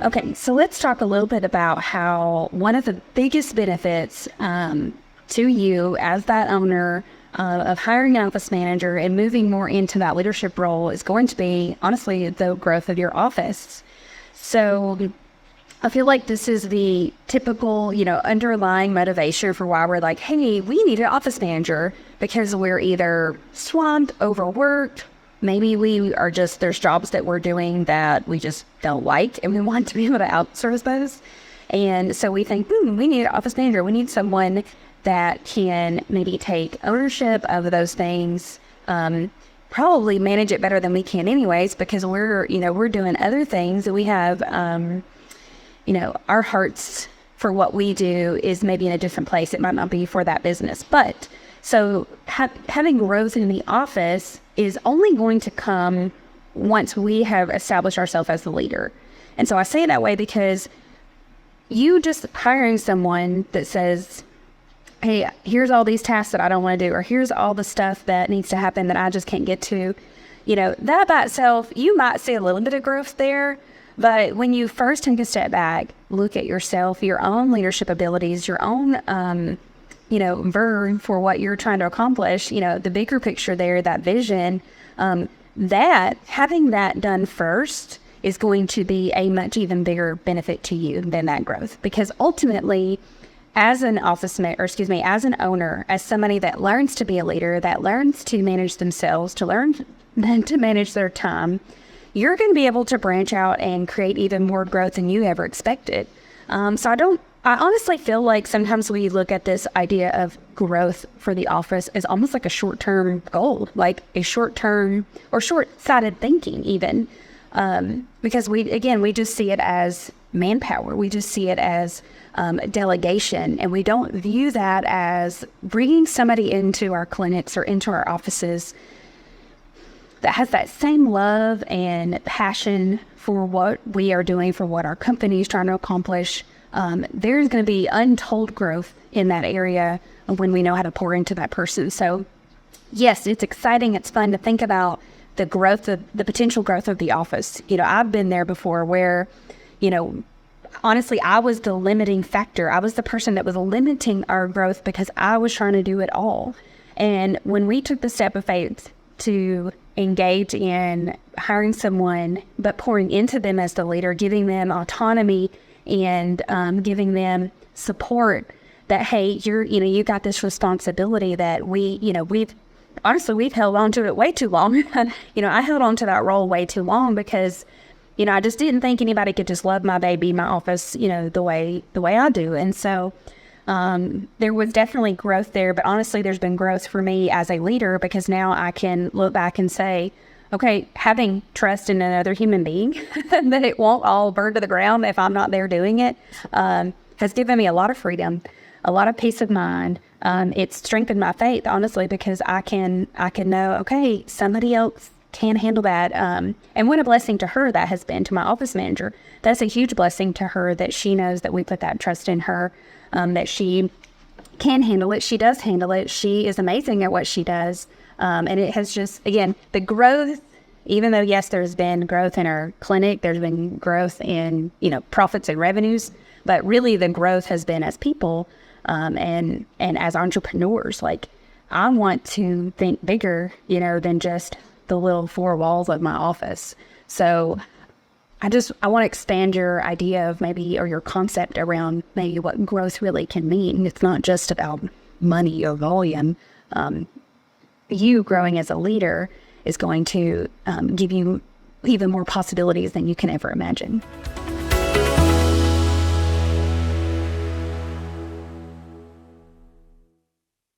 Okay, so let's talk a little bit about how one of the biggest benefits to you as that owner of hiring an office manager and moving more into that leadership role is going to be, honestly, the growth of your office. So I feel like this is the typical, underlying motivation for why we're like, hey, we need an office manager, because we're either swamped, overworked. Maybe we are just, there's jobs that we're doing that we just don't like and we want to be able to outsource those. And so we think, we need an office manager. We need someone that can maybe take ownership of those things, probably manage it better than we can anyways, because we're doing other things. We have, our hearts for what we do is maybe in a different place. It might not be for that business. But so having growth in the office is only going to come once we have established ourselves as the leader. And so I say it that way because you just hiring someone that says, hey, here's all these tasks that I don't want to do, or here's all the stuff that needs to happen that I just can't get to, that by itself, you might see a little bit of growth there. But when you first take a step back, look at yourself, your own leadership abilities, your own, verve for what you're trying to accomplish, the bigger picture there, that vision, that having that done first is going to be a much even bigger benefit to you than that growth. Because ultimately, as an as an owner, as somebody that learns to be a leader, that learns to manage themselves, to learn then to manage their time, you're going to be able to branch out and create even more growth than you ever expected. I honestly feel like sometimes we look at this idea of growth for the office as almost like a short-term goal, like a short-term or short-sighted thinking even, because we just see it as manpower. We just see it as delegation, and we don't view that as bringing somebody into our clinics or into our offices that has that same love and passion for what we are doing, for what our company is trying to accomplish. There's going to be untold growth in that area when we know how to pour into that person. So yes, it's exciting. It's fun to think about the potential growth of the office. I've been there before where, honestly, I was the limiting factor. I was the person that was limiting our growth because I was trying to do it all. And when we took the step of faith to engage in hiring someone, but pouring into them as the leader, giving them autonomy and giving them support that, hey, you got this responsibility that we've held on to it way too long. I held on to that role way too long because, I just didn't think anybody could just love my baby, my office, the way I do. And so there was definitely growth there, but honestly, there's been growth for me as a leader because now I can look back and say, okay, having trust in another human being, that it won't all burn to the ground if I'm not there doing it, has given me a lot of freedom, a lot of peace of mind. It's strengthened my faith, honestly, because I can know, okay, somebody else can handle that. And what a blessing to her that has been, to my office manager. That's a huge blessing to her that she knows that we put that trust in her, that she can handle it. She does handle it. She is amazing at what she does. And it has just, again, the growth, even though, yes, there's been growth in our clinic, there's been growth in, profits and revenues, but really the growth has been as people, and as entrepreneurs. Like, I want to think bigger, than just the little four walls of my office. So I want to expand your idea of maybe, or your concept around maybe what growth really can mean. It's not just about money or volume. You growing as a leader is going to give you even more possibilities than you can ever imagine.